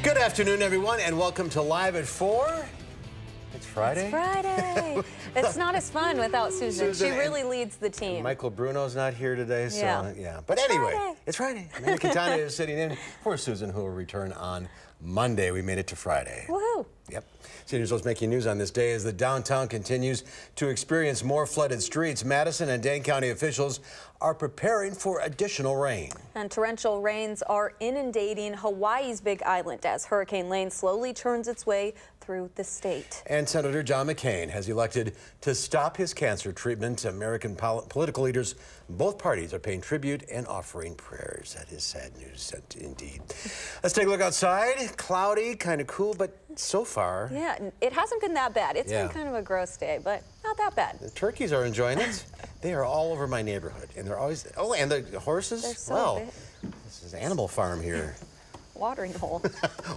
Good afternoon, everyone, and welcome to Live at 4. It's Friday. It's Friday. It's not as fun without Susan. She really leads the team. Michael Bruno's not here today, so yeah. But It's anyway, Friday. it's Friday. Amanda Catania is sitting in for Susan, who will return on Monday. We made it to Friday. Woohoo! Yep. CNews What's making news on this day as the downtown continues to experience more flooded streets. Madison and Dane County officials are preparing for additional rain. And torrential rains are inundating Hawaii's Big Island as Hurricane Lane slowly turns its way through the state. And Senator John McCain has elected to stop his cancer treatment. American political leaders, both parties, are paying tribute and offering prayers. That is sad news, indeed. Let's take a look outside. Cloudy, kind of cool, but so far. Yeah, it hasn't been that bad. It's been kind of a gross day, but not that bad. The turkeys are enjoying it. They are all over my neighborhood, and they're always, and the horses? They're so well, big. this is Animal Farm here. Watering hole.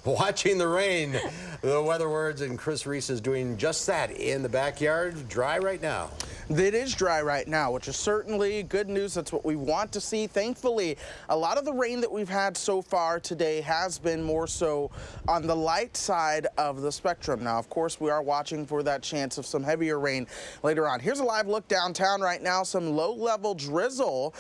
Watching the rain. The Weather Words and Chris Reese is doing just that in the backyard. Dry right now. It is dry right now, which is certainly good news. That's what we want to see. Thankfully, a lot of the rain that we've had so far today has been more so on the light side of the spectrum. Now, of course, we are watching for that chance of some heavier rain later on. Here's a live look downtown right now. Some low-level drizzle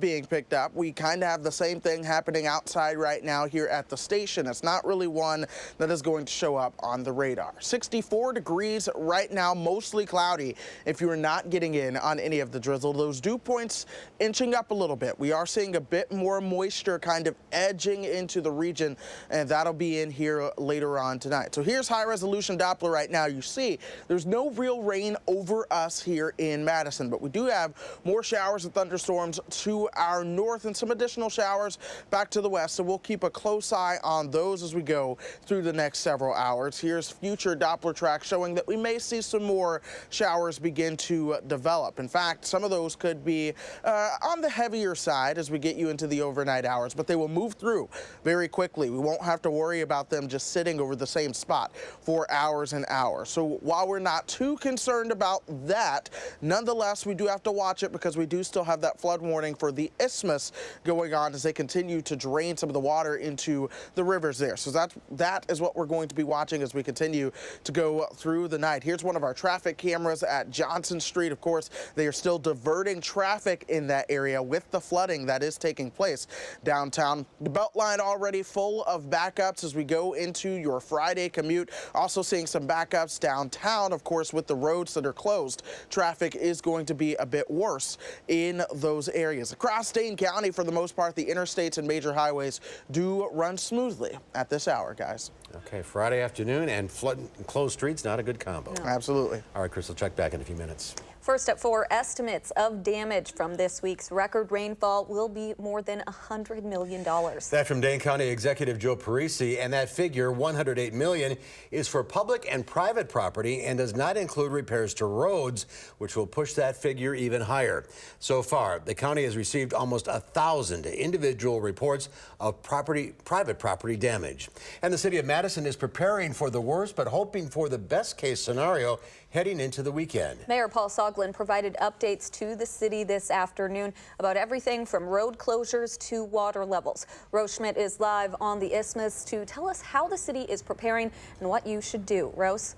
being picked up. We kind of have the same thing happening outside right now here at the station. It's not really one that is going to show up on the radar. 64 degrees right now, mostly cloudy. If you are not getting in on any of the drizzle, those dew points inching up a little bit. We are seeing a bit more moisture kind of edging into the region, and that'll be in here later on tonight. So here's high resolution Doppler right now. You see there's no real rain over us here in Madison, but we do have more showers and thunderstorms to our north and some additional showers back to the west. So we'll keep a close eye on those as we go through the next several hours. Here's future Doppler tracks showing that we may see some more showers begin to develop. In fact, some of those could be on the heavier side as we get you into the overnight hours, but they will move through very quickly. We won't have to worry about them just sitting over the same spot for hours and hours. So while we're not too concerned about that, nonetheless, we do have to watch it because we do still have that flood warning for the isthmus going on as they continue to drain some of the water into the rivers there. So that is what we're going to be watching as we continue to go through the night. Here's one of our traffic cameras at Johnson Street. Of course, they are still diverting traffic in that area with the flooding that is taking place downtown. The Beltline already full of backups as we go into your Friday commute. Also seeing some backups downtown, of course, with the roads that are closed. Traffic is going to be a bit worse in those areas. Across Dane County, for the most part, the interstates and major highways do run smoothly at this hour, guys. Okay, Friday afternoon and flood and closed streets, not a good combo. No. Absolutely. All right, Chris, we'll check back in a few minutes. First at 4, estimates of damage from this week's record rainfall will be more than $100 million. That from Dane County Executive Joe Parisi, and that figure, $108 million, is for public and private property and does not include repairs to roads, which will push that figure even higher. So far, the county has received almost 1,000 individual reports of private property damage. And the city of Madison is preparing for the worst, but hoping for the best case scenario heading into the weekend. Mayor Paul Soglin provided updates to the city this afternoon about everything from road closures to water levels. Rose Schmidt is live on the isthmus to tell us how the city is preparing and what you should do. Rose?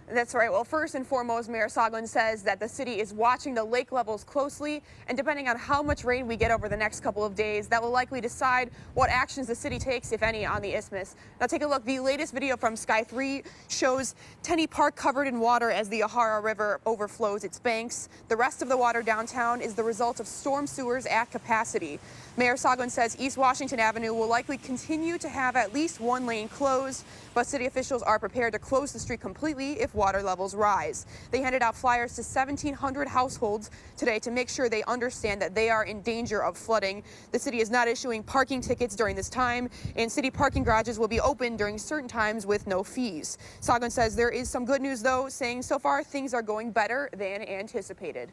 That's right. Well, first and foremost, Mayor Soglin says that the city is watching the lake levels closely, and depending on how much rain we get over the next couple of days, that will likely decide what actions the city takes, if any, on the isthmus. Now take a look. The latest video from Sky 3 shows Tenney Park covered in water as the Yahara River overflows its banks. The rest of the water downtown is the result of storm sewers at capacity. Mayor Soglin says East Washington Avenue will likely continue to have at least one lane closed, but city officials are prepared to close the street completely if water levels rise. They handed out flyers to 1,700 households today to make sure they understand that they are in danger of flooding. The city is not issuing parking tickets during this time, and city parking garages will be open during certain times with no fees. Soglin says there is some good news, though, saying so far things are going better than anticipated.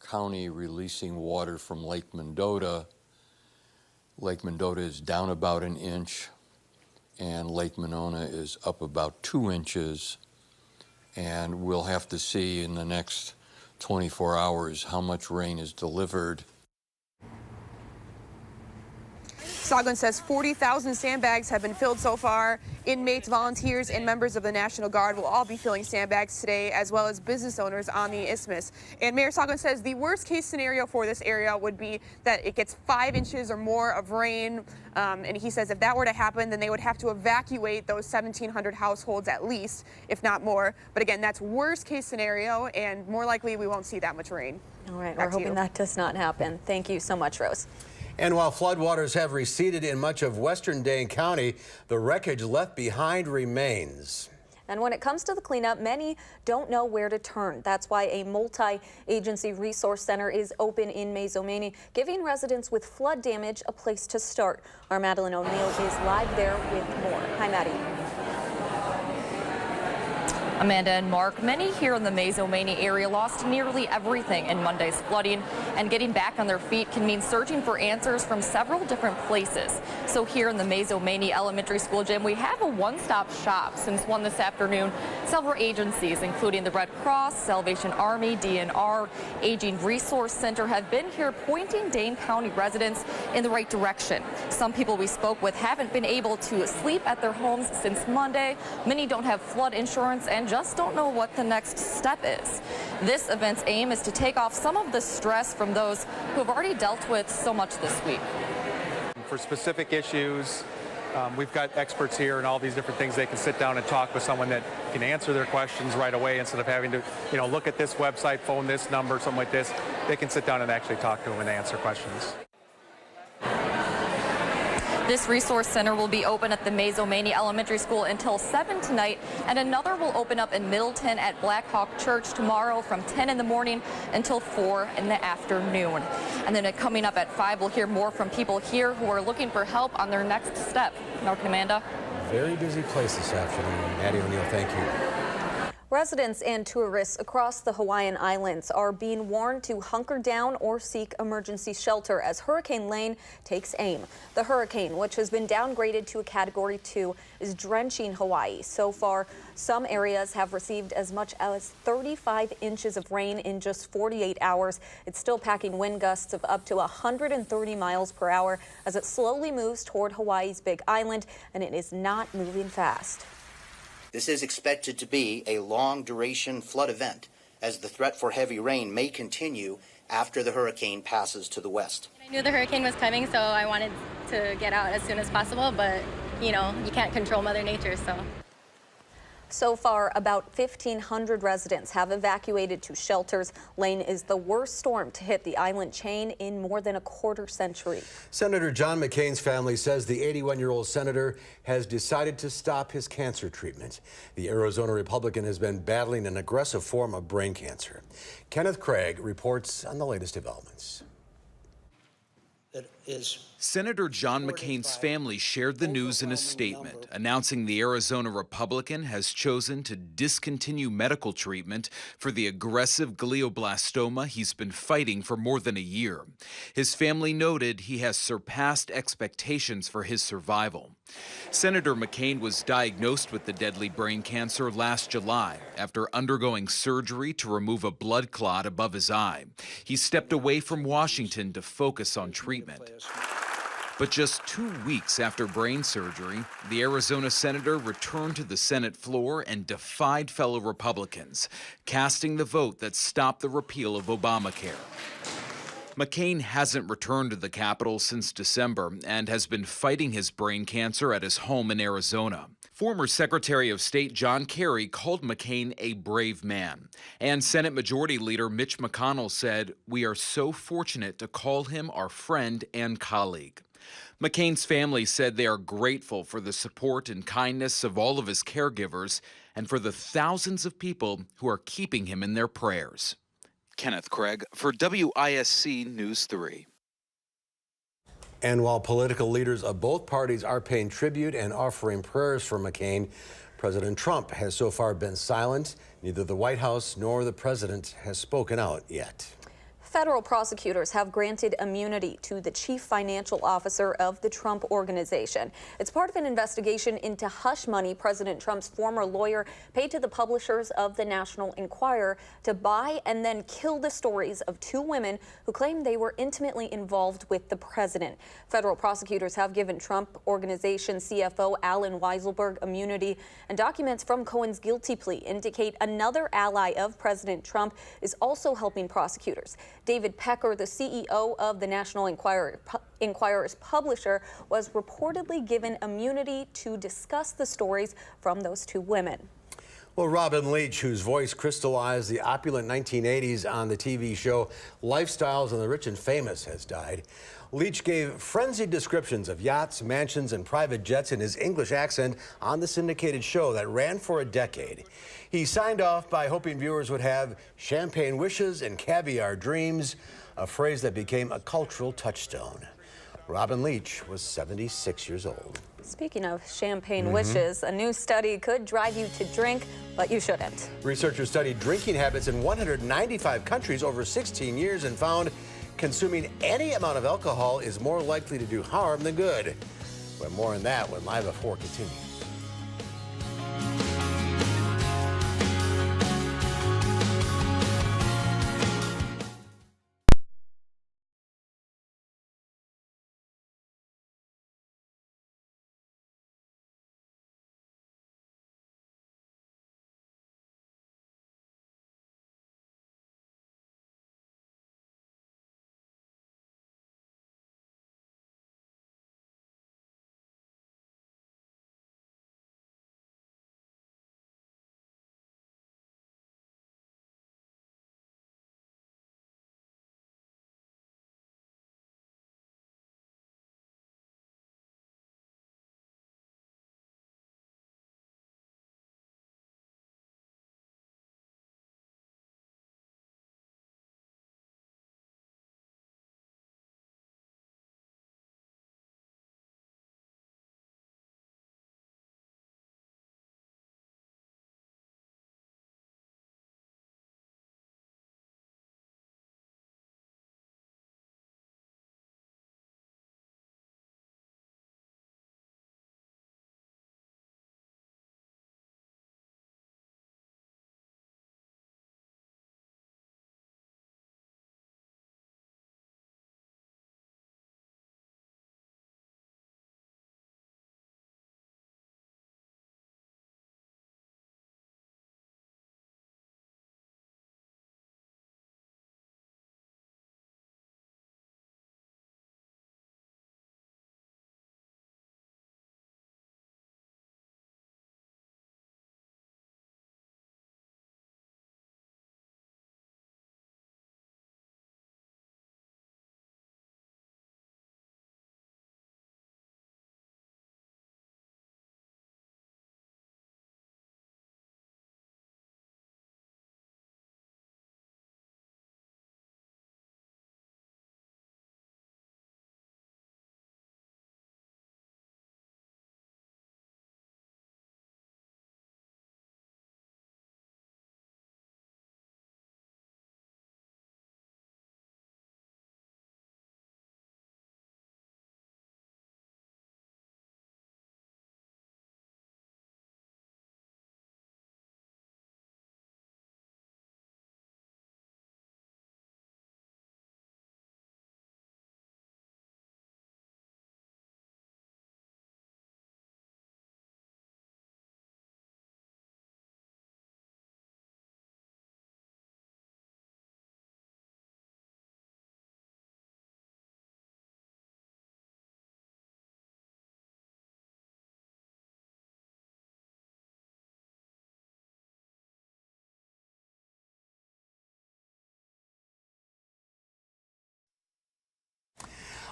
County releasing water from Lake Mendota. Lake Mendota is down about an inch, and Lake Monona is up about 2 inches. And we'll have to see in the next 24 hours how much rain is delivered. Soglin says 40,000 sandbags have been filled so far. Inmates, volunteers, and members of the National Guard will all be filling sandbags today, as well as business owners on the isthmus. And Mayor Soglin says the worst case scenario for this area would be that it gets 5 inches or more of rain. And he says if that were to happen, then they would have to evacuate those 1,700 households at least, if not more. But again, that's worst case scenario, and more likely we won't see that much rain. All right, we're hoping that does not happen. Thank you so much, Rose. And while floodwaters have receded in much of western Dane County, the wreckage left behind remains. And when it comes to the cleanup, many don't know where to turn. That's why a multi-agency resource center is open in Maizomanie, giving residents with flood damage a place to start. Our Madeline O'Neill is live there with more. Hi, Maddie. Amanda and Mark, many here in the Maizomanie area lost nearly everything in Monday's flooding, and getting back on their feet can mean searching for answers from several different places. So here in the Maizomanie Elementary School gym, we have a one-stop shop. Since 1 this afternoon, several agencies, including the Red Cross, Salvation Army, DNR, Aging Resource Center, have been here pointing Dane County residents in the right direction. Some people we spoke with haven't been able to sleep at their homes since Monday. Many don't have flood insurance and just don't know what the next step is. This event's aim is to take off some of the stress from those who have already dealt with so much this week. For specific issues, we've got experts here and all these different things. They can sit down and talk with someone that can answer their questions right away instead of having to, look at this website, phone this number, something like this. They can sit down and actually talk to them and answer questions. This resource center will be open at the Maizomanie Elementary School until 7 tonight, and another will open up in Middleton at Black Hawk Church tomorrow from 10 in the morning until 4 in the afternoon. And then coming up at 5, we'll hear more from people here who are looking for help on their next step. Mark and Amanda. Very busy place this afternoon. Maddie O'Neill, thank you. Residents and tourists across the Hawaiian Islands are being warned to hunker down or seek emergency shelter as Hurricane Lane takes aim. The hurricane, which has been downgraded to a Category 2, is drenching Hawaii. So far, some areas have received as much as 35 inches of rain in just 48 hours. It's still packing wind gusts of up to 130 miles per hour as it slowly moves toward Hawaii's Big Island, and it is not moving fast. This is expected to be a long-duration flood event, as the threat for heavy rain may continue after the hurricane passes to the west. I knew the hurricane was coming, so I wanted to get out as soon as possible, but, you can't control Mother Nature, so. So far, about 1,500 residents have evacuated to shelters. Lane is the worst storm to hit the island chain in more than a quarter century. Senator John McCain's family says the 81-year-old senator has decided to stop his cancer treatment. The Arizona Republican has been battling an aggressive form of brain cancer. Kenneth Craig reports on the latest developments. Senator John McCain's family shared the news in a statement, announcing the Arizona Republican has chosen to discontinue medical treatment for the aggressive glioblastoma he's been fighting for more than a year. His family noted he has surpassed expectations for his survival. Senator McCain was diagnosed with the deadly brain cancer last July after undergoing surgery to remove a blood clot above his eye. He stepped away from Washington to focus on treatment. But just 2 weeks after brain surgery, the Arizona senator returned to the Senate floor and defied fellow Republicans, casting the vote that stopped the repeal of Obamacare. McCain hasn't returned to the Capitol since December and has been fighting his brain cancer at his home in Arizona. Former Secretary of State John Kerry called McCain a brave man. And Senate Majority Leader Mitch McConnell said, "We are so fortunate to call him our friend and colleague." McCain's family said they are grateful for the support and kindness of all of his caregivers and for the thousands of people who are keeping him in their prayers. Kenneth Craig for WISC News 3. And while political leaders of both parties are paying tribute and offering prayers for McCain, President Trump has so far been silent. Neither the White House nor the president has spoken out yet. Federal prosecutors have granted immunity to the chief financial officer of the Trump Organization. It's part of an investigation into hush money President Trump's former lawyer paid to the publishers of the National Enquirer to buy and then kill the stories of two women who claimed they were intimately involved with the president. Federal prosecutors have given Trump Organization CFO Allen Weiselberg immunity, and documents from Cohen's guilty plea indicate another ally of President Trump is also helping prosecutors. David Pecker, the CEO of the National Enquirer's publisher, was reportedly given immunity to discuss the stories from those two women. Well, Robin Leach, whose voice crystallized the opulent 1980s on the TV show Lifestyles of the Rich and Famous, has died. Leach gave frenzied descriptions of yachts, mansions, and private jets in his English accent on the syndicated show that ran for a decade. He signed off by hoping viewers would have champagne wishes and caviar dreams, a phrase that became a cultural touchstone. Robin Leach was 76 years old. Speaking of champagne wishes, a new study could drive you to drink, but you shouldn't. Researchers studied drinking habits in 195 countries over 16 years and found consuming any amount of alcohol is more likely to do harm than good. But more on that when Live at 4 continues.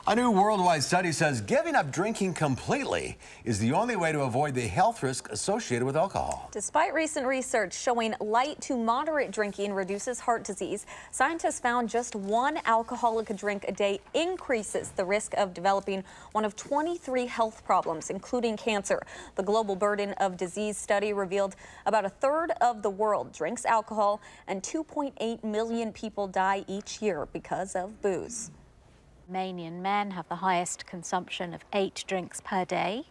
A new worldwide study says giving up drinking completely is the only way to avoid the health risk associated with alcohol. Despite recent research showing light to moderate drinking reduces heart disease, scientists found just one alcoholic drink a day increases the risk of developing one of 23 health problems, including cancer. The Global Burden of Disease study revealed about a third of the world drinks alcohol, and 2.8 million people die each year because of booze. Romanian men have the highest consumption of 8 drinks per day.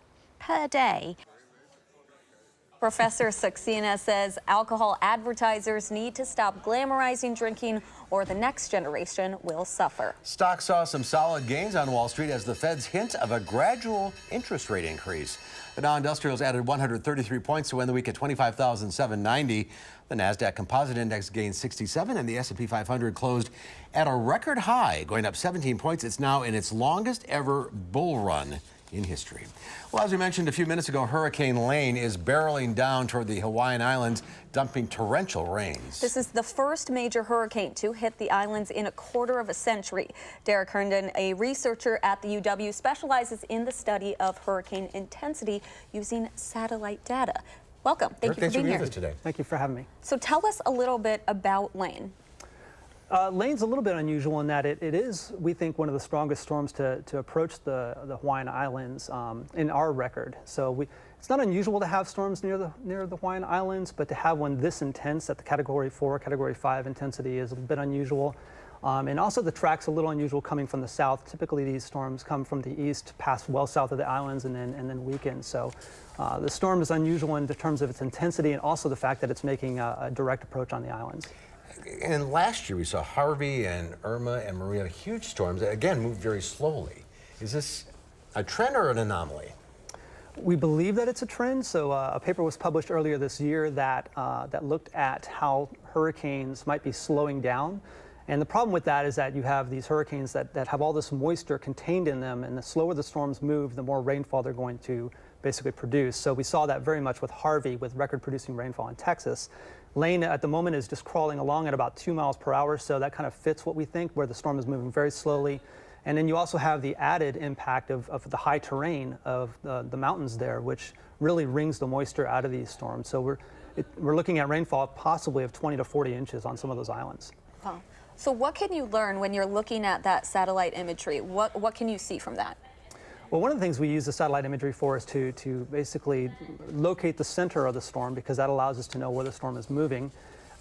Professor Saxena says alcohol advertisers need to stop glamorizing drinking or the next generation will suffer. Stocks saw some solid gains on Wall Street as the Fed's hint of a gradual interest rate increase. The Dow Industrials added 133 points to end the week at 25,790. The NASDAQ Composite Index gained 67, and the S&P 500 closed at a record high, going up 17 points. It's now in its longest ever bull run in history. Well, as we mentioned a few minutes ago, Hurricane Lane is barreling down toward the Hawaiian Islands, dumping torrential rains. This is the first major hurricane to hit the islands in a quarter of a century. Derek Herndon, a researcher at the UW, specializes in the study of hurricane intensity using satellite data. Welcome. Thank you for being here today. Thank you for having me. So tell us a little bit about Lane. Lane's a little bit unusual in that it is, we think, one of the strongest storms to approach the Hawaiian Islands in our record. So it's not unusual to have storms near the Hawaiian Islands, but to have one this intense at the Category 4, Category 5 intensity is a bit unusual. And also the track's a little unusual coming from the south. Typically these storms come from the east, pass well south of the islands, and then weaken. So the storm is unusual in terms of its intensity and also the fact that it's making a direct approach on the islands. And last year we saw Harvey and Irma and Maria, huge storms that again moved very slowly. Is this a trend or an anomaly? We believe that it's a trend. So a paper was published earlier this year that looked at how hurricanes might be slowing down. And the problem with that is that you have these hurricanes that have all this moisture contained in them, and the slower the storms move, the more rainfall they're going to basically produce. So we saw that very much with Harvey, with record-producing rainfall in Texas. Lane at the moment is just crawling along at about 2 miles per hour, so that kind of fits what we think, where the storm is moving very slowly. And then you also have the added impact of the high terrain of the mountains there, which really wrings the moisture out of these storms. So we're looking at rainfall possibly of 20 to 40 inches on some of those islands. Wow. So what can you learn when you're looking at that satellite imagery? What can you see from that? Well, one of the things we use the satellite imagery for is to basically locate the center of the storm, because that allows us to know where the storm is moving.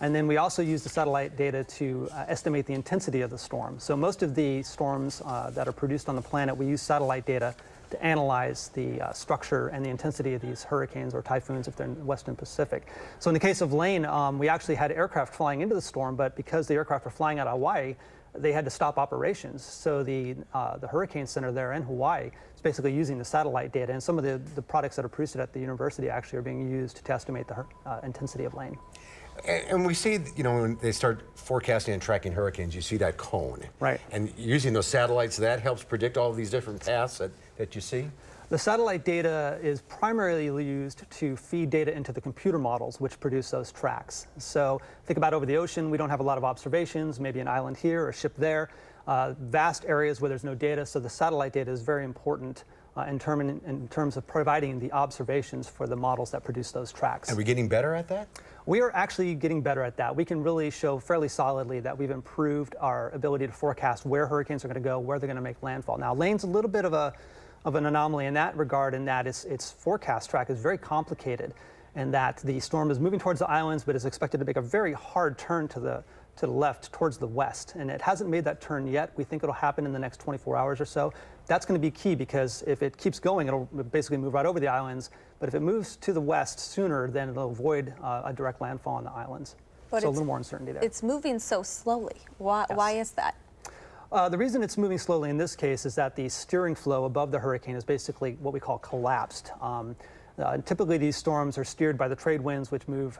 And then we also use the satellite data to estimate the intensity of the storm. So most of the storms that are produced on the planet, we use satellite data to analyze the structure and the intensity of these hurricanes or typhoons if they're in the Western Pacific. So in the case of Lane, we actually had aircraft flying into the storm, but because the aircraft were flying out of Hawaii, they had to stop operations. So the Hurricane Center there in Hawaii is basically using the satellite data, and some of the products that are produced at the university actually are being used to estimate the intensity of Lane. And we see, when they start forecasting and tracking hurricanes, you see that cone. Right. And using those satellites, that helps predict all of these different paths that you see? The satellite data is primarily used to feed data into the computer models which produce those tracks. So think about over the ocean, we don't have a lot of observations, maybe an island here or a ship there, vast areas where there's no data, so the satellite data is very important in terms of providing the observations for the models that produce those tracks. Are we getting better at that? We are actually getting better at that. We can really show fairly solidly that we've improved our ability to forecast where hurricanes are going to go, where they're going to make landfall. Now, Lane's a little bit of an anomaly in that regard, in that its forecast track is very complicated, and that the storm is moving towards the islands but is expected to make a very hard turn to the left towards the west, and it hasn't made that turn yet. We think it'll happen in the next 24 hours or so. That's going to be key, because if it keeps going, it'll basically move right over the islands, but if it moves to the west sooner, then it'll avoid a direct landfall on the islands. But so a little more uncertainty there. It's moving so slowly. Why is that? The reason it's moving slowly in this case is that the steering flow above the hurricane is basically what we call collapsed. Typically these storms are steered by the trade winds, which move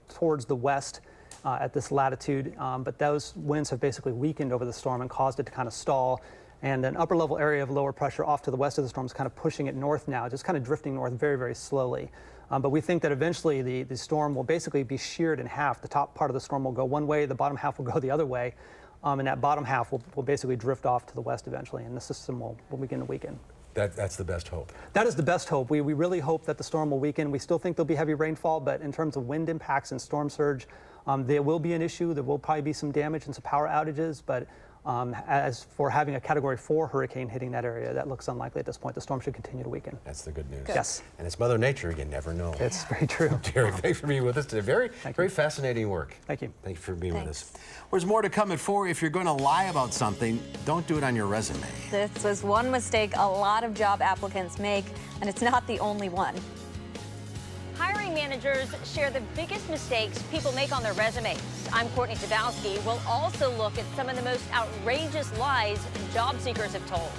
towards the west at this latitude, but those winds have basically weakened over the storm and caused it to kind of stall. And an upper level area of lower pressure off to the west of the storm is kind of pushing it north now, just kind of drifting north very, very slowly. But we think that eventually the storm will basically be sheared in half. The top part of the storm will go one way, the bottom half will go the other way. and that bottom half will basically drift off to the west eventually, and the system will begin to weaken. That's the best hope. That is the best hope. We really hope that the storm will weaken. We still think there'll be heavy rainfall, but in terms of wind impacts and storm surge, there will be an issue. There will probably be some damage and some power outages, but as for having a Category 4 hurricane hitting that area, that looks unlikely at this point. The storm should continue to weaken. That's the good news. Good. Yes. And it's Mother Nature. You never know. It's very true. Derek, thanks for being with us today. Very fascinating work. Thank you. Thank you for being with us. There's more to come at 4. If you're going to lie about something, don't do it on your resume. This was one mistake a lot of job applicants make, and it's not the only one. Hiring managers share the biggest mistakes people make on their resumes. I'm Courtney Tadowski. We'll also look at some of the most outrageous lies job seekers have told.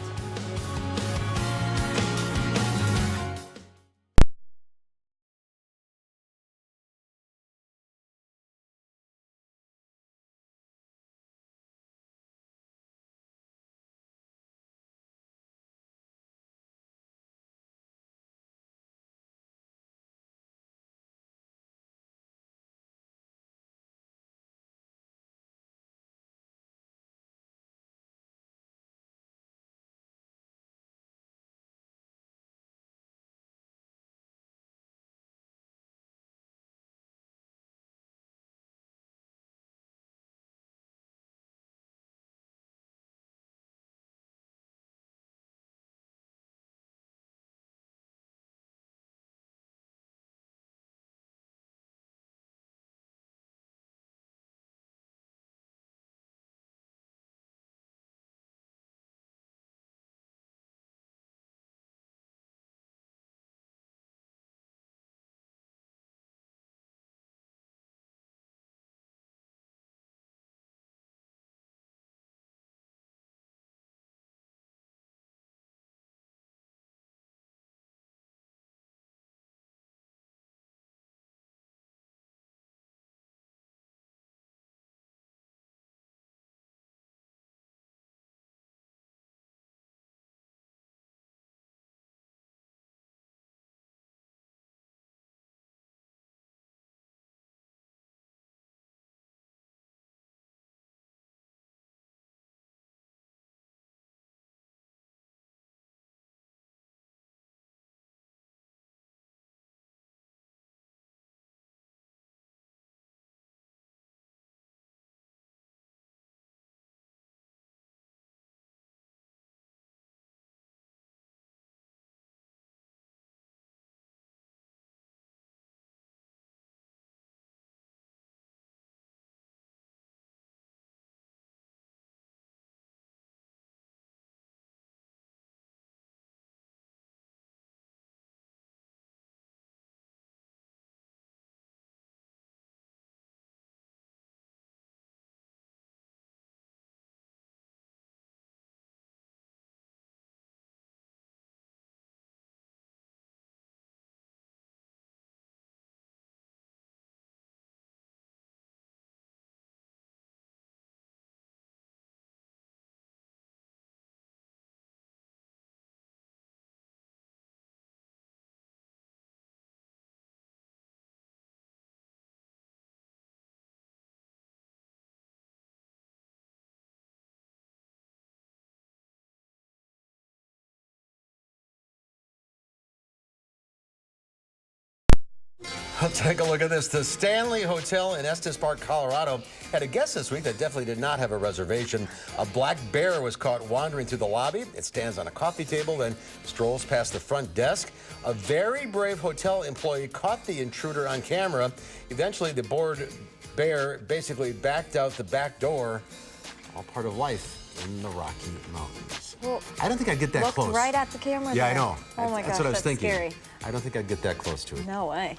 Take a look at this. The Stanley Hotel in Estes Park, Colorado, had a guest this week that definitely did not have a reservation. A black bear was caught wandering through the lobby. It stands on a coffee table, then strolls past the front desk. A very brave hotel employee caught the intruder on camera. Eventually, the bored bear basically backed out the back door. All part of life in the Rocky Mountains. Well, I don't think I'd get that close. Looked right at the camera. Yeah, there. I know. Oh my gosh, that's what I was thinking. Scary. I don't think I'd get that close to it. No way.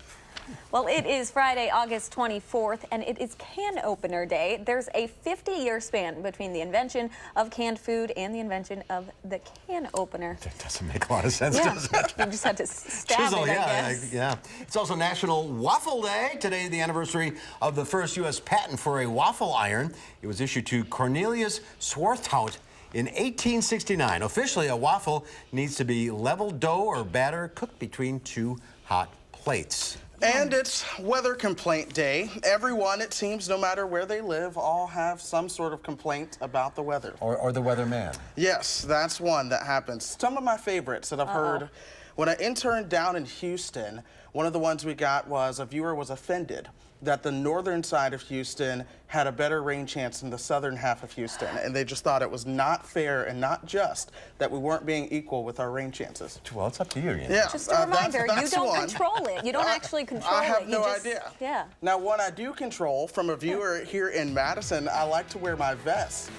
Well, it is Friday, August 24th, and it is Can Opener Day. There's a 50-year span between the invention of canned food and the invention of the can opener. That doesn't make a lot of sense, Yeah. does it? You just had to stab Chisel, it, yeah, I guess. yeah. It's also National Waffle Day. Today, the anniversary of the first U.S. patent for a waffle iron. It was issued to Cornelius Swarthout in 1869. Officially, a waffle needs to be level dough or batter cooked between two hot plates. And it's weather complaint day. Everyone, it seems, no matter where they live, all have some sort of complaint about the weather. Or the weatherman. Yes, that's one that happens. Some of my favorites that I've heard. When I interned down in Houston, one of the ones we got was a viewer was offended that the northern side of Houston had a better rain chance than the southern half of Houston, and they just thought it was not fair and not just that we weren't being equal with our rain chances. Well, it's up to you, Ian. Yeah, Just a reminder, that's you don't one. control it. You don't actually control it. I have You no just, idea. Yeah. Now, one I do control from a viewer here in Madison, I like to wear my vest.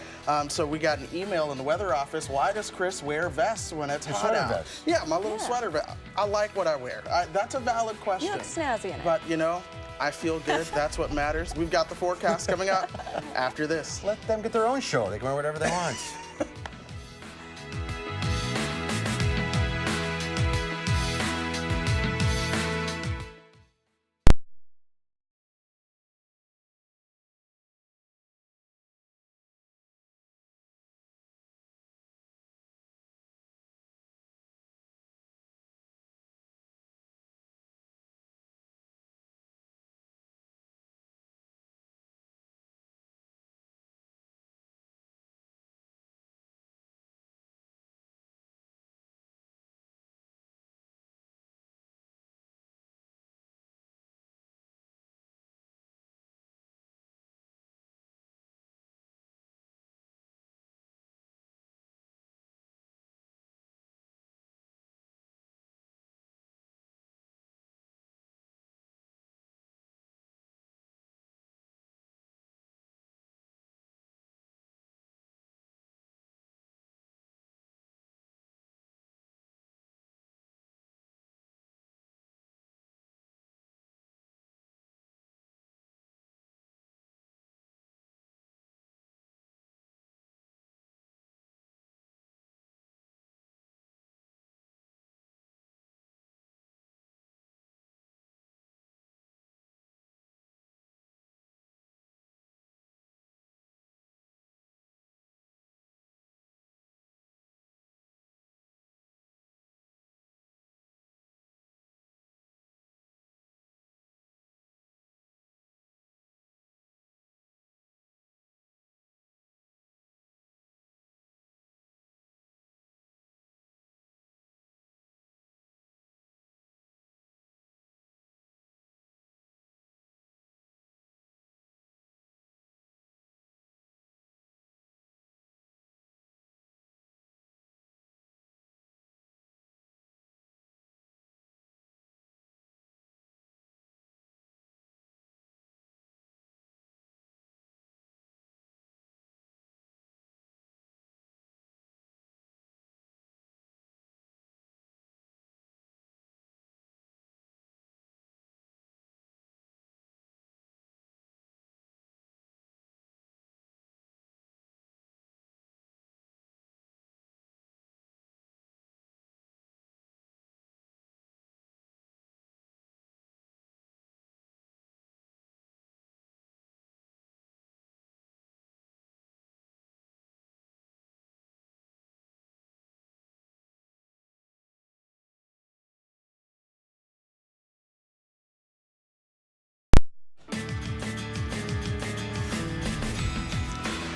So we got an email in the weather office. Why does Chris wear vests when it's hot out? Vest. Yeah, my little sweater vest. I like what I wear. That's a valid question. You look snazzy in it. But, you know, I feel good. That's what matters. We've got the forecast coming up after this. Let them get their own show. They can wear whatever they want.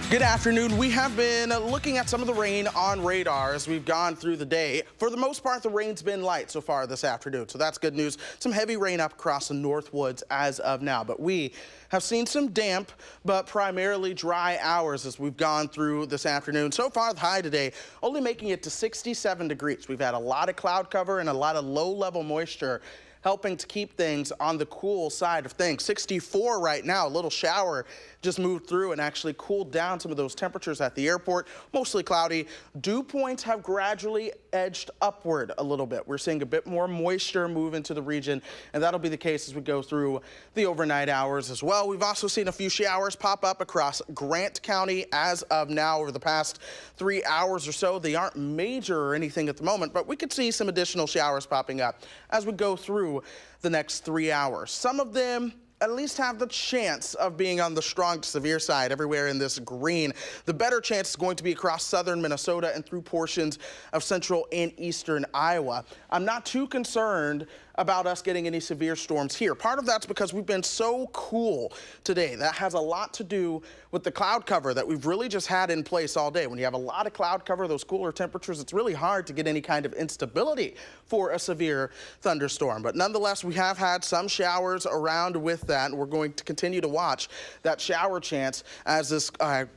Good afternoon. We have been looking at some of the rain on radar as we've gone through the day. For the most part, the rain's been light so far this afternoon, so that's good news. Some heavy rain up across the North Woods as of now, but we have seen some damp but primarily dry hours as we've gone through this afternoon. So far, the high today only making it to 67 degrees. We've had a lot of cloud cover and a lot of low-level moisture, helping to keep things on the cool side of things. 64 right now, a little shower just moved through and actually cooled down some of those temperatures at the airport. Mostly cloudy. Dew points have gradually edged upward a little bit. We're seeing a bit more moisture move into the region, and that'll be the case as we go through the overnight hours as well. We've also seen a few showers pop up across Grant County as of now over the past 3 hours or so. They aren't major or anything at the moment, but we could see some additional showers popping up as we go through the next 3 hours. Some of them at least have the chance of being on the strong to severe side everywhere in this green. The better chance is going to be across southern Minnesota and through portions of central and eastern Iowa. I'm not too concerned about us getting any severe storms here. Part of that's because we've been so cool today. That has a lot to do with the cloud cover that we've really just had in place all day. When you have a lot of cloud cover, those cooler temperatures, it's really hard to get any kind of instability for a severe thunderstorm. But nonetheless, we have had some showers around with that, and we're going to continue to watch that shower chance as this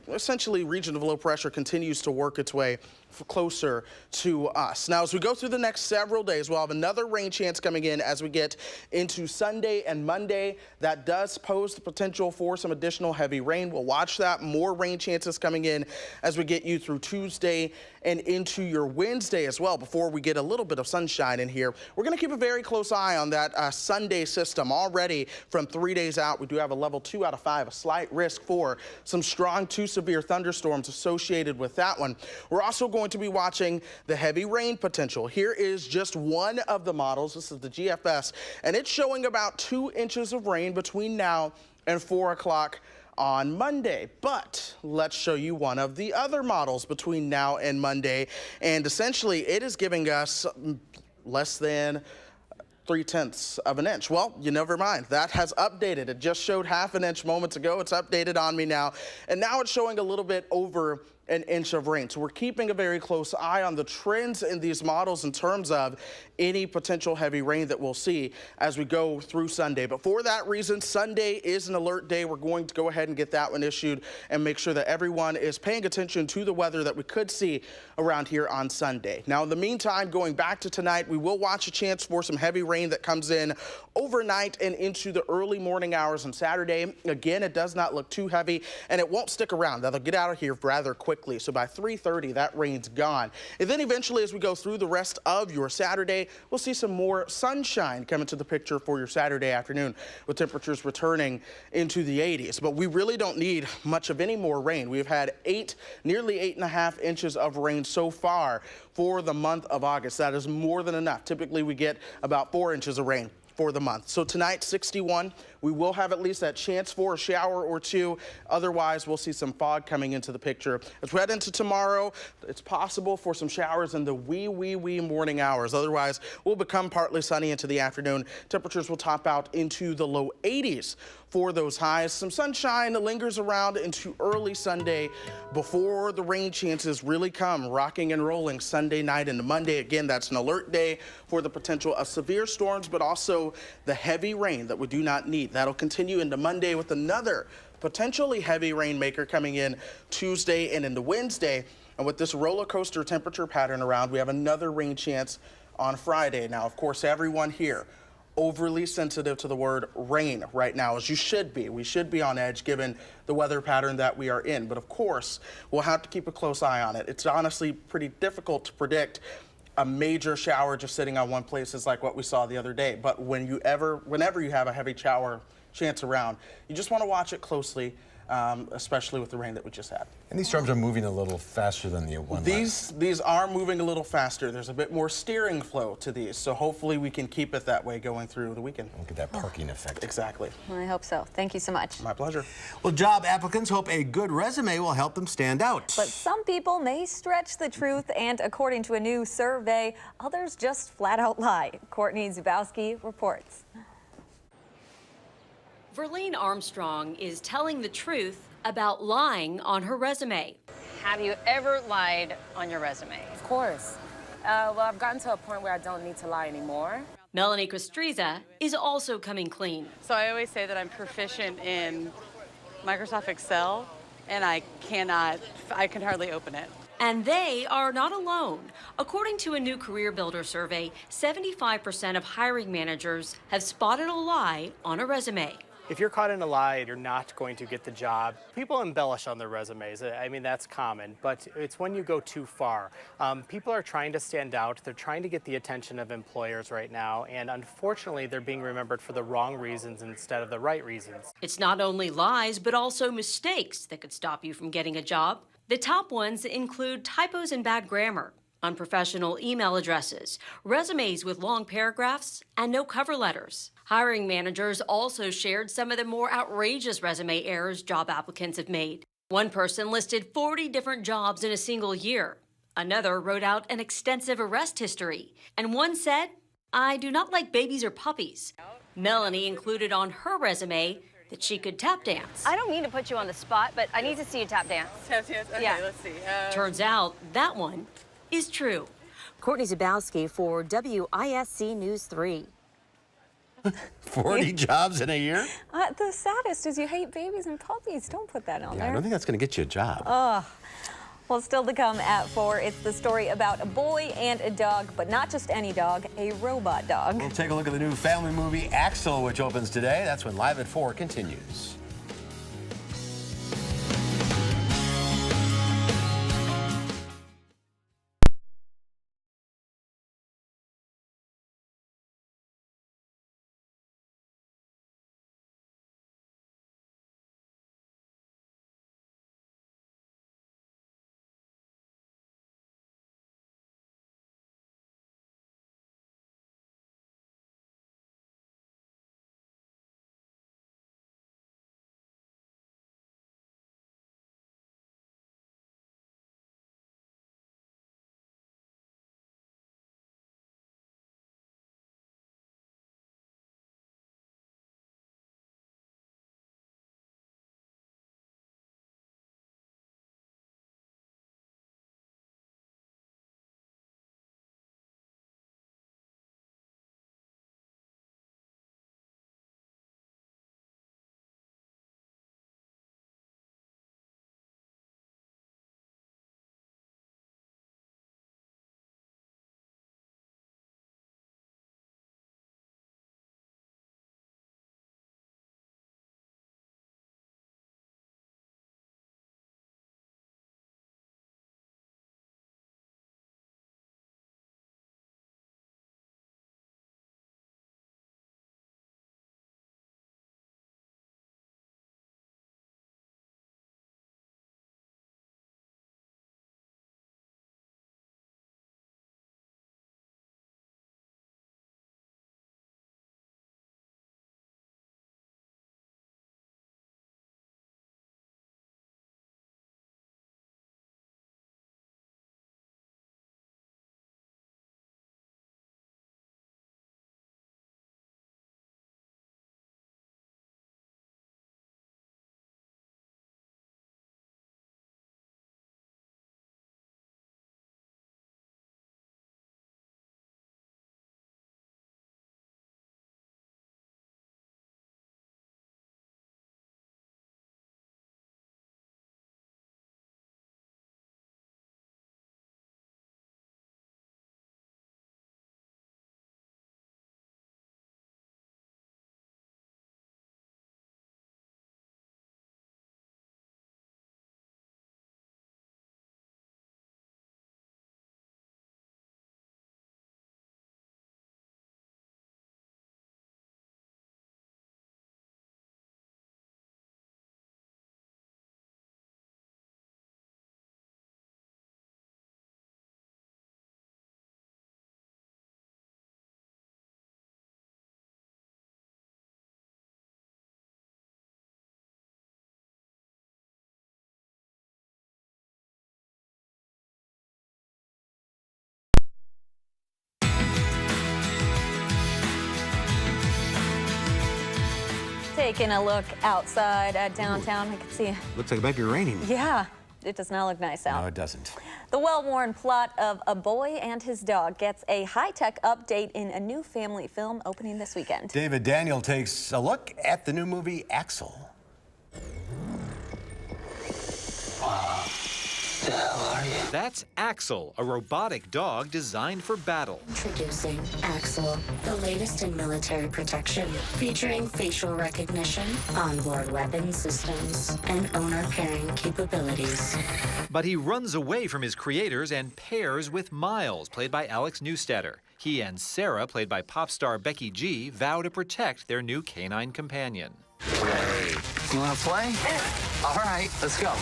essentially region of low pressure continues to work its way closer to us. Now, as we go through the next several days, we'll have another rain chance coming in as we get into Sunday and Monday. That does pose the potential for some additional heavy rain. We'll watch that. More rain chances coming in as we get you through Tuesday and into your Wednesday as well before we get a little bit of sunshine in here. We're going to keep a very close eye on that Sunday system. Already from 3 days out, we do have a level 2 out of 5, a slight risk for some strong to severe thunderstorms associated with that one. We're also going to be watching the heavy rain potential. Here is just one of the models. This is the GFS, and it's showing about 2 inches of rain between now and 4 o'clock on Monday. But let's show you one of the other models between now and Monday, and essentially it is giving us less than 3/10 of an inch. Well, you never mind. That has updated. It just showed half an inch moments ago. It's updated on me now, and now it's showing a little bit over an inch of rain. So we're keeping a very close eye on the trends in these models in terms of any potential heavy rain that we'll see as we go through Sunday. But for that reason, Sunday is an alert day. We're going to go ahead and get that one issued and make sure that everyone is paying attention to the weather that we could see around here on Sunday. Now, in the meantime, going back to tonight, we will watch a chance for some heavy rain that comes in overnight and into the early morning hours on Saturday. Again, it does not look too heavy, and it won't stick around. That'll get out of here rather quickly. So by 3:30, that rain's gone. And then eventually, as we go through the rest of your Saturday, we'll see some more sunshine come into the picture for your Saturday afternoon, with temperatures returning into the 80s. But we really don't need much of any more rain. We've had nearly 8.5 inches of rain so far for the month of August. That is more than enough. Typically, we get about 4 inches of rain for the month. So tonight, 61. We will have at least that chance for a shower or two. Otherwise, we'll see some fog coming into the picture. As we head into tomorrow, it's possible for some showers in the wee morning hours. Otherwise, we'll become partly sunny into the afternoon. Temperatures will top out into the low 80s for those highs. Some sunshine lingers around into early Sunday before the rain chances really come rocking and rolling Sunday night into Monday. Again, that's an alert day for the potential of severe storms, but also the heavy rain that we do not need. That'll continue into Monday with another potentially heavy rainmaker coming in Tuesday and into Wednesday. And with this roller coaster temperature pattern around, we have another rain chance on Friday. Now, of course, everyone here overly sensitive to the word rain right now, as you should be. We should be on edge given the weather pattern that we are in. But of course, we'll have to keep a close eye on it. It's honestly pretty difficult to predict a major shower just sitting on one place is like what we saw the other day. But whenever you have a heavy shower chance around, you just want to watch it closely, especially with the rain that we just had. And these storms are moving a little faster than the one last. These are moving a little faster. There's a bit more steering flow to these, so hopefully we can keep it that way going through the weekend. Look at that parking effect. Exactly. I hope so. Thank you so much. My pleasure. Well, job applicants hope a good resume will help them stand out. But some people may stretch the truth, and according to a new survey, others just flat out lie. Courtney Zubowski reports. Verlene Armstrong is telling the truth about lying on her resume. Have you ever lied on your resume? Of course. Well, I've gotten to a point where I don't need to lie anymore. Melanie Costriza is also coming clean. So I always say that I'm proficient in Microsoft Excel, and I can hardly open it. And they are not alone. According to a new Career Builder survey, 75% of hiring managers have spotted a lie on a resume. If you're caught in a lie, you're not going to get the job. People embellish on their resumes. I mean, that's common, but it's when you go too far. People are trying to stand out. They're trying to get the attention of employers right now, and unfortunately, they're being remembered for the wrong reasons instead of the right reasons. It's not only lies, but also mistakes that could stop you from getting a job. The top ones include typos and bad grammar, unprofessional email addresses, resumes with long paragraphs, and no cover letters. Hiring managers also shared some of the more outrageous resume errors job applicants have made. One person listed 40 different jobs in a single year. Another wrote out an extensive arrest history. And one said, "I do not like babies or puppies." Melanie included on her resume that she could tap dance. I don't mean to put you on the spot, but I need to see you tap dance. Tap dance? Okay, Yeah. let's see. Turns out that one is true. Courtney Zabowski for WISC News 3. 40 jobs in a year? The saddest is you hate babies and puppies. Don't put that on Yeah, there. I don't think that's going to get you a job. Well, still to come at 4, it's the story about a boy and a dog, but not just any dog, a robot dog. We'll take a look at the new family movie Axel, which opens today. That's when Live at 4 continues. Taking a look outside at downtown, I can see. Looks like it might be raining. Yeah, it does not look nice out. No, it doesn't. The well-worn plot of A Boy and His Dog gets a high-tech update in a new family film opening this weekend. David Daniel takes a look at the new movie Axel. The hell are you? That's Axel, a robotic dog designed for battle. Introducing Axel, the latest in military protection, featuring facial recognition, onboard weapon systems, and owner pairing capabilities. But he runs away from his creators and pairs with Miles, played by Alex Newstetter. He and Sarah, played by pop star Becky G, vow to protect their new canine companion. Hey, you want to play? All right, let's go.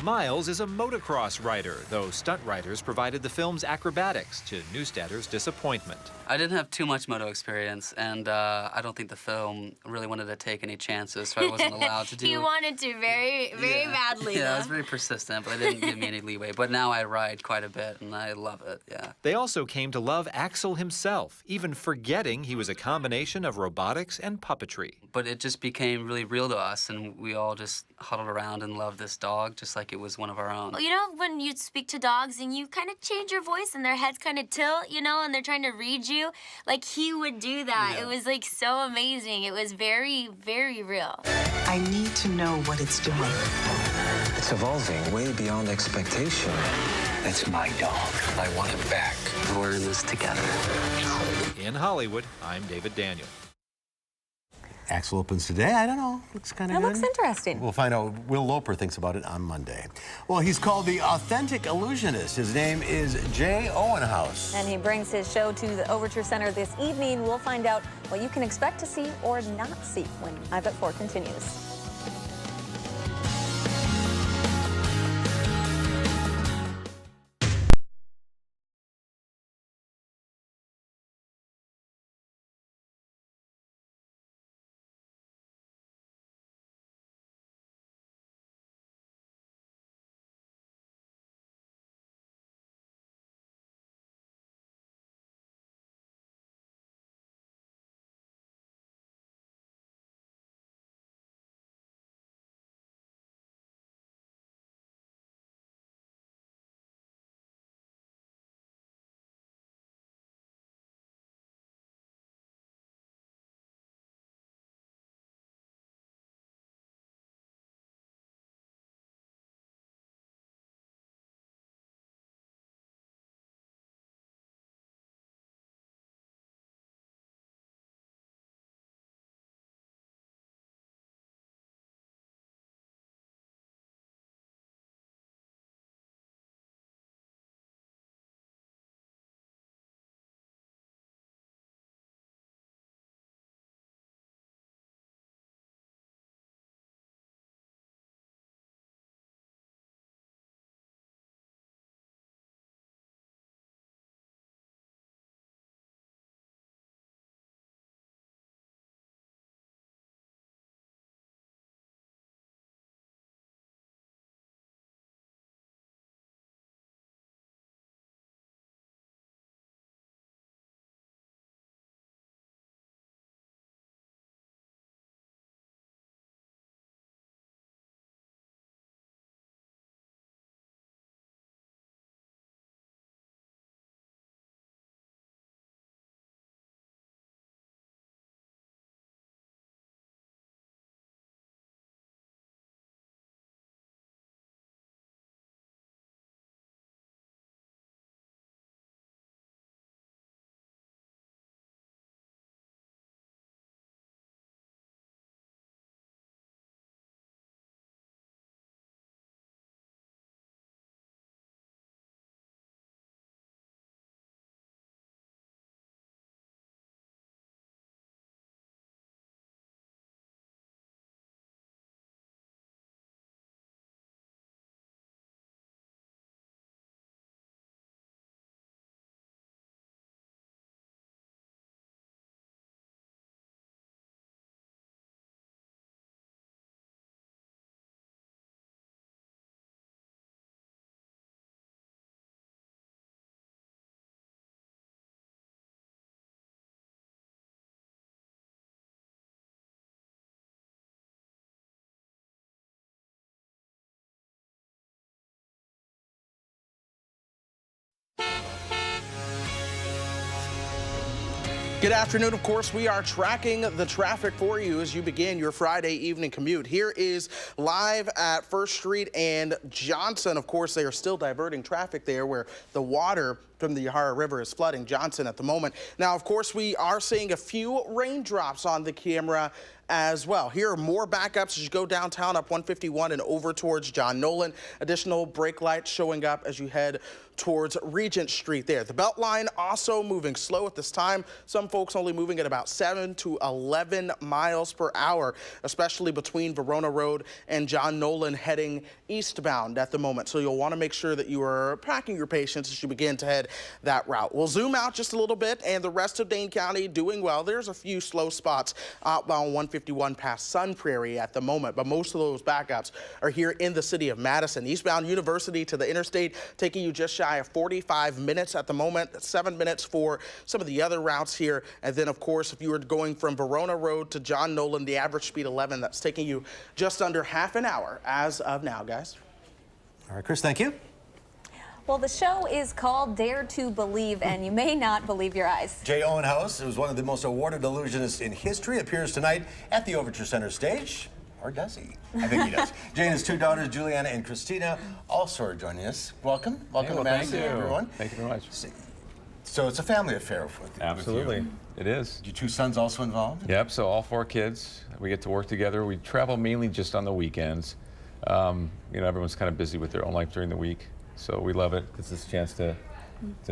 Miles is a motocross rider, though stunt riders provided the film's acrobatics, to Newstadter's disappointment. I didn't have too much moto experience, and I don't think the film really wanted to take any chances, so I wasn't allowed to do... You wanted to very badly, Yeah, though. I was very persistent, but it didn't give me any leeway. But now I ride quite a bit, and I love it, yeah. They also came to love Axel himself, even forgetting he was a combination of robotics and puppetry. But it just became really real to us, and we all just huddled around and loved this dog, just like it was one of our own. You know, when you speak to dogs and you kind of change your voice and their heads kind of tilt, you know, and they're trying to read you, like he would do that. Yeah. It was like so amazing. It was very, very real. I need to know what it's doing. It's evolving way beyond expectation. It's my dog. I want it back. We're in this together. In Hollywood, I'm David Daniel. Axel opens today. I don't know. Looks kind of It good. looks interesting. We'll find out what Will Loper thinks about it on Monday. Well, he's called the Authentic Illusionist. His name is Jay Owenhouse. And he brings his show to the Overture Center this evening. We'll find out what you can expect to see or not see when Live at 4 continues. Good afternoon. Of course, we are tracking the traffic for you as you begin your Friday evening commute. Here is live at 1st Street and Johnson. Of course, they are still diverting traffic there where the water from the Yahara River is flooding Johnson at the moment. Now, of course, we are seeing a few raindrops on the camera as well. Here are more backups as you go downtown up 151 and over towards John Nolan. Additional brake lights showing up as you head towards Regent Street there. The Beltline also moving slow at this time. Some folks only moving at about 7 to 11 miles per hour, especially between Verona Road and John Nolan heading eastbound at the moment. So you'll want to make sure that you are packing your patience as you begin to head that route. We'll zoom out just a little bit, and the rest of Dane County doing well. There's a few slow spots outbound 151 past Sun Prairie at the moment, but most of those backups are here in the city of Madison. Eastbound University to the interstate taking you just shy of 45 minutes at the moment, 7 minutes for some of the other routes here. And then, of course, if you were going from Verona Road to John Nolan, the average speed 11, that's taking you just under half an hour as of now, guys. All right, Chris, thank you. Well, the show is called Dare to Believe, and you may not believe your eyes. J. Owen House, who is one of the most awarded illusionists in history, appears tonight at the Overture Center stage. Or does he? I think he does. Jay and his two daughters, Juliana and Christina, also are joining us. Welcome. Welcome to Madison, everyone. Thank you very much. So it's a family affair with Absolutely. you. It is. Your two sons also involved? Yep, so all 4 kids. We get to work together. We travel mainly just on the weekends. You know, everyone's kind of busy with their own life during the week. So we love it. It's this chance to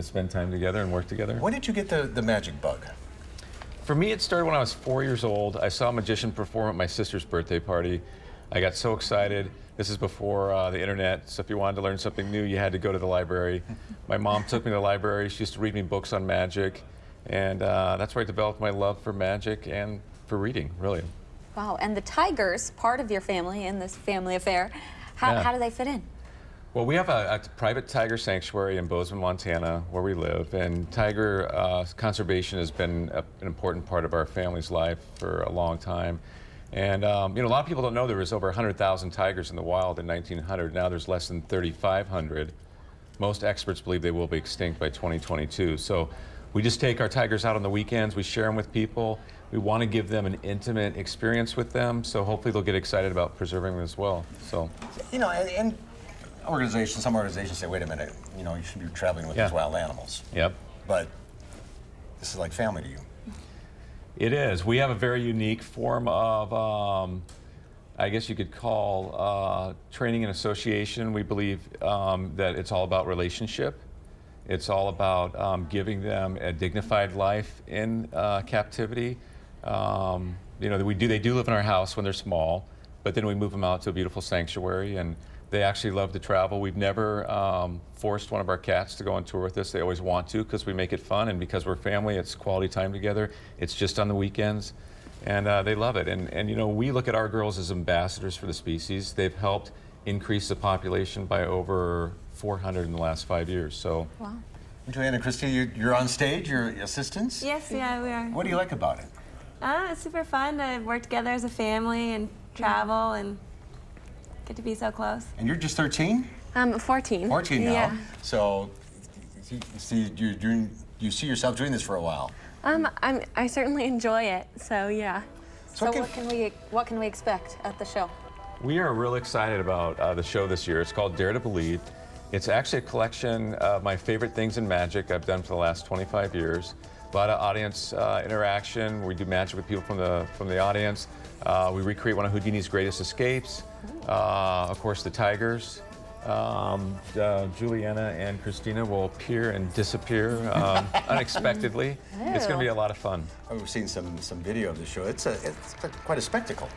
spend time together and work together. When did you get the magic bug? For me, it started when I was 4 years old. I saw a magician perform at my sister's birthday party. I got so excited. This is before the internet, so if you wanted to learn something new, you had to go to the library. My mom took me to the library. She used to read me books on magic, and that's where I developed my love for magic and for reading, really. Wow, and the Tigers, part of your family in this family affair, how do they fit in? Well, we have a private tiger sanctuary in Bozeman, Montana, where we live, and tiger conservation has been an important part of our family's life for a long time. And you know, a lot of people don't know there was over 100,000 tigers in the wild in 1900. Now there's less than 3,500. Most experts believe they will be extinct by 2022. So we just take our tigers out on the weekends. We share them with people. We want to give them an intimate experience with them. So hopefully they'll get excited about preserving them as well. So, you know, and some organizations say, wait a minute, you know, you should be traveling with these wild animals. Yep. But this is like family to you. It is. We have a very unique form of, I guess you could call training and association. We believe that it's all about relationship. It's all about giving them a dignified life in captivity. You know, they do live in our house when they're small, but then we move them out to a beautiful sanctuary, and they actually love to travel. We've never forced one of our cats to go on tour with us. They always want to because we make it fun, and because we're family, it's quality time together. It's just on the weekends, and they love it. And you know, we look at our girls as ambassadors for the species. They've helped increase the population by over 400 in the last 5 years. So, wow. Joanna and Christina, you're on stage, you're assistants? Yes, yeah, we are. What do you like about it? It's super fun to work together as a family and travel and get to be so close. And you're just 13? I'm 14. 14 now. Yeah. So, you see yourself doing this for a while? I certainly enjoy it. So yeah. So what can we expect at the show? We are real excited about the show this year. It's called Dare to Believe. It's actually a collection of my favorite things in magic I've done for the last 25 years. A lot of audience interaction. We do magic with people from the audience. We recreate one of Houdini's greatest escapes. Of course, the tigers. Juliana and Christina will appear and disappear unexpectedly. It's going to be a lot of fun. We've seen some video of the show. It's quite a spectacle.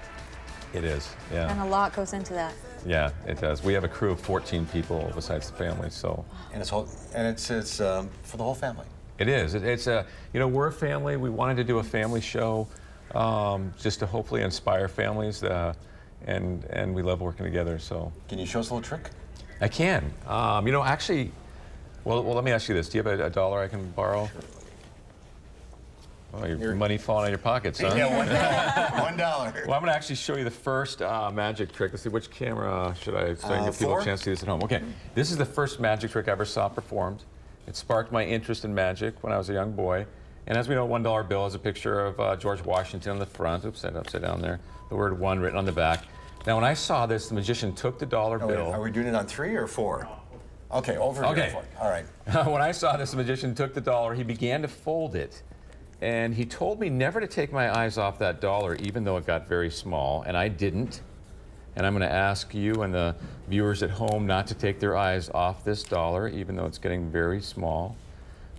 It is, yeah. And a lot goes into that. Yeah, it does. We have a crew of 14 people besides the family, so. And it's for the whole family. It is. It's a, you know, we're a family. We wanted to do a family show just to hopefully inspire families, and we love working together. So. Can you show us a little trick? I can. You know, actually, well, let me ask you this. Do you have a dollar I can borrow? Sure. Oh, your money falling out of your pockets, huh? Yeah, $1. $1. Well, I'm going to actually show you the first magic trick. Let's see, which camera should I, so I can give people a chance to see this at home. Okay, this is the first magic trick I ever saw performed. It sparked my interest in magic when I was a young boy. And as we know, $1 bill has a picture of George Washington on the front. Oops, upside down there. The word 1 written on the back. Now, when I saw this, the magician took the dollar bill. Are we doing it on 3 or 4? Okay, over here. Okay. All right. When I saw this, the magician took the dollar. He began to fold it. And he told me never to take my eyes off that dollar, even though it got very small, and I didn't. And I'm going to ask you and the viewers at home not to take their eyes off this dollar, even though it's getting very small.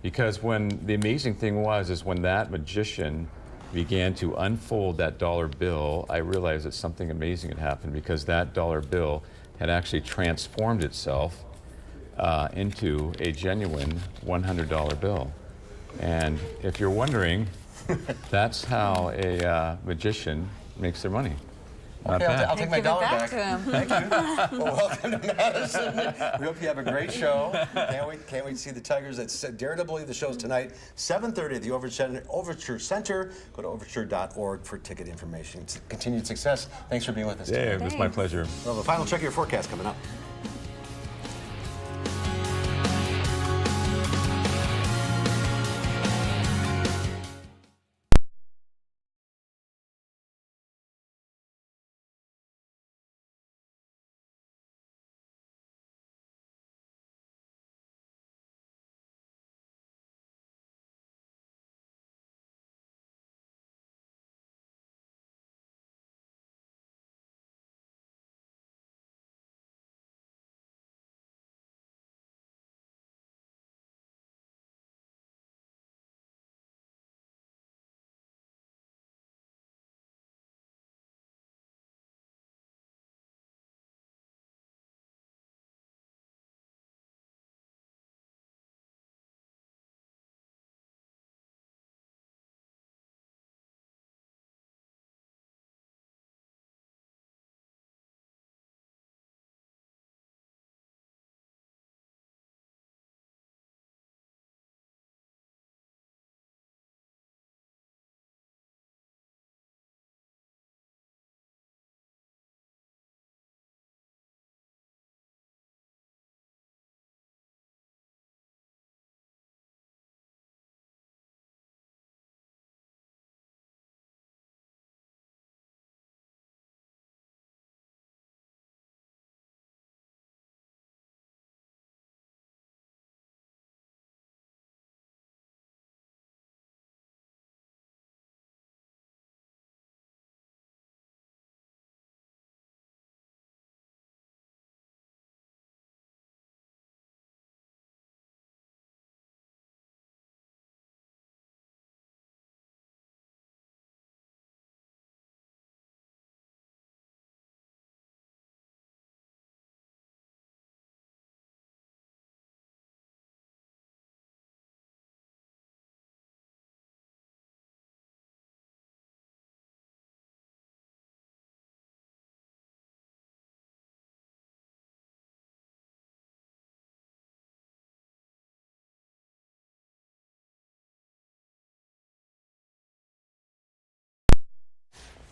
Because the amazing thing is when that magician began to unfold that dollar bill, I realized that something amazing had happened, because that dollar bill had actually transformed itself into a genuine $100 bill. And if you're wondering, that's how a magician makes their money. Not Okay, bad. I'll take my dollar back. Thank you. Well, welcome to Madison. We hope you have a great show. Can't wait to see the Tigers. It's Dare to Believe. The show's tonight, 7:30 at the Overture Center. Go to overture.org for ticket information. Continued success. Thanks for being with us today. Yeah, it was my pleasure. Well, the final check of your forecast coming up.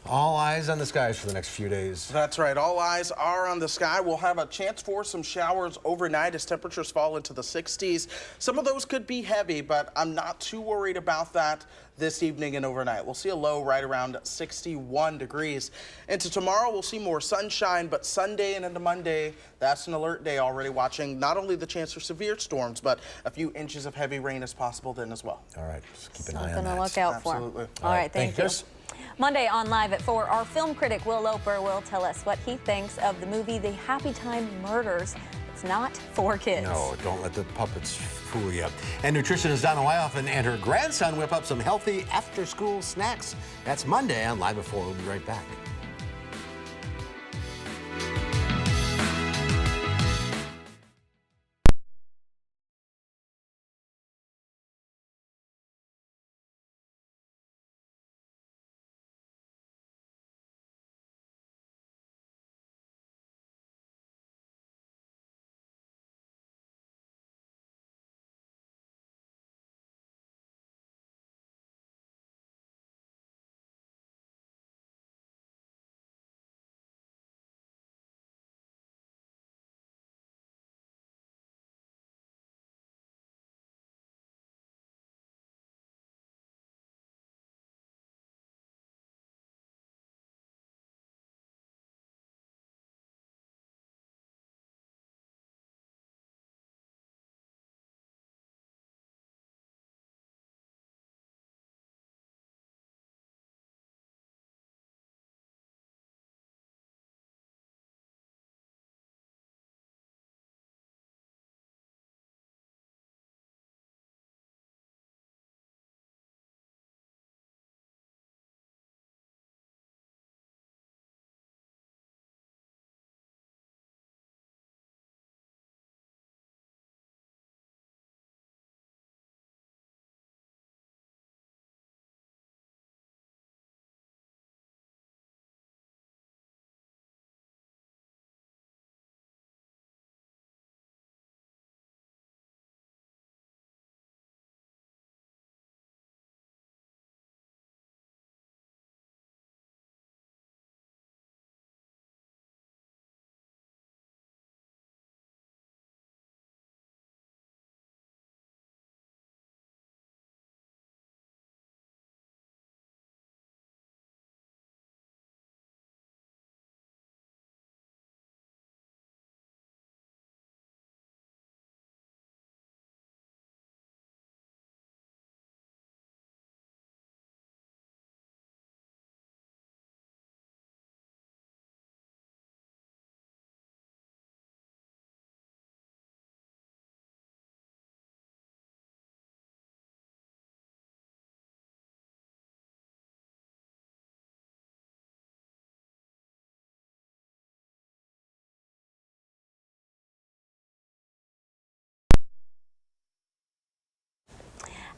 All eyes on the skies for the next few days. That's right. All eyes are on the sky. We'll have a chance for some showers overnight as temperatures fall into the 60s. Some of those could be heavy, but I'm not too worried about that this evening and overnight. We'll see a low right around 61 degrees. Into tomorrow, we'll see more sunshine, but Sunday and into Monday, that's an alert day already, watching not only the chance for severe storms, but a few inches of heavy rain is possible then as well. All right, just keep an eye on Something that. to look out for. Absolutely. All right, thank you. Chris. Monday on Live at 4, our film critic Will Loper will tell us what he thinks of the movie The Happy Time Murders. It's not for kids. No, don't let the puppets fool you. And nutritionist Donna Wyoffen and her grandson whip up some healthy after-school snacks. That's Monday on Live at 4. We'll be right back.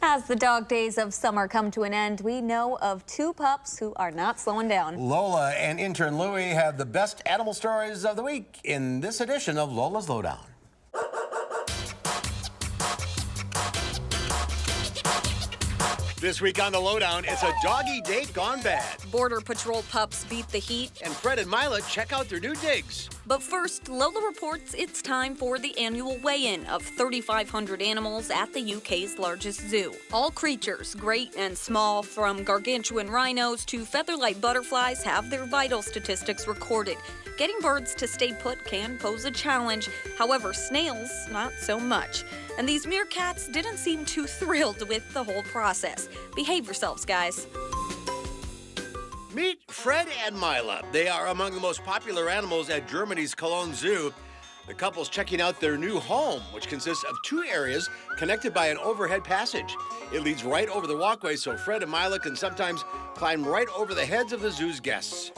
As the dog days of summer come to an end, we know of two pups who are not slowing down. Lola and intern Louie have the best animal stories of the week in this edition of Lola's Lowdown. This week on the Lowdown, it's a doggy date gone bad. Border Patrol pups beat the heat. And Fred and Mila check out their new digs. But first, Lola reports it's time for the annual weigh-in of 3,500 animals at the UK's largest zoo. All creatures, great and small, from gargantuan rhinos to feather-light butterflies, have their vital statistics recorded. Getting birds to stay put can pose a challenge. However, snails, not so much. And these meerkats didn't seem too thrilled with the whole process. Behave yourselves, guys. Meet Fred and Mila. They are among the most popular animals at Germany's Cologne Zoo. The couple's checking out their new home, which consists of two areas connected by an overhead passage. It leads right over the walkway, so Fred and Mila can sometimes climb right over the heads of the zoo's guests.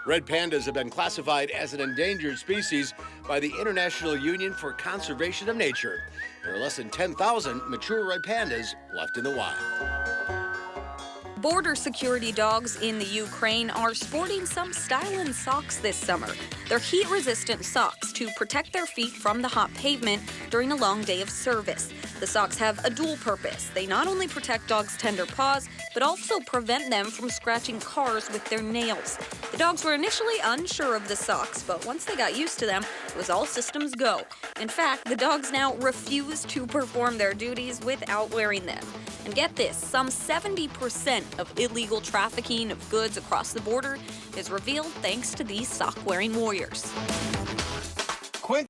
Red pandas have been classified as an endangered species by the International Union for Conservation of Nature. There are less than 10,000 mature red pandas left in the wild. Border security dogs in the Ukraine are sporting some styling socks this summer. They're heat-resistant socks to protect their feet from the hot pavement during a long day of service. The socks have a dual purpose. They not only protect dogs' tender paws, but also prevent them from scratching cars with their nails. The dogs were initially unsure of the socks, but once they got used to them, it was all systems go. In fact, the dogs now refuse to perform their duties without wearing them. And get this, some 70% of illegal trafficking of goods across the border is revealed thanks to these sock-wearing warriors.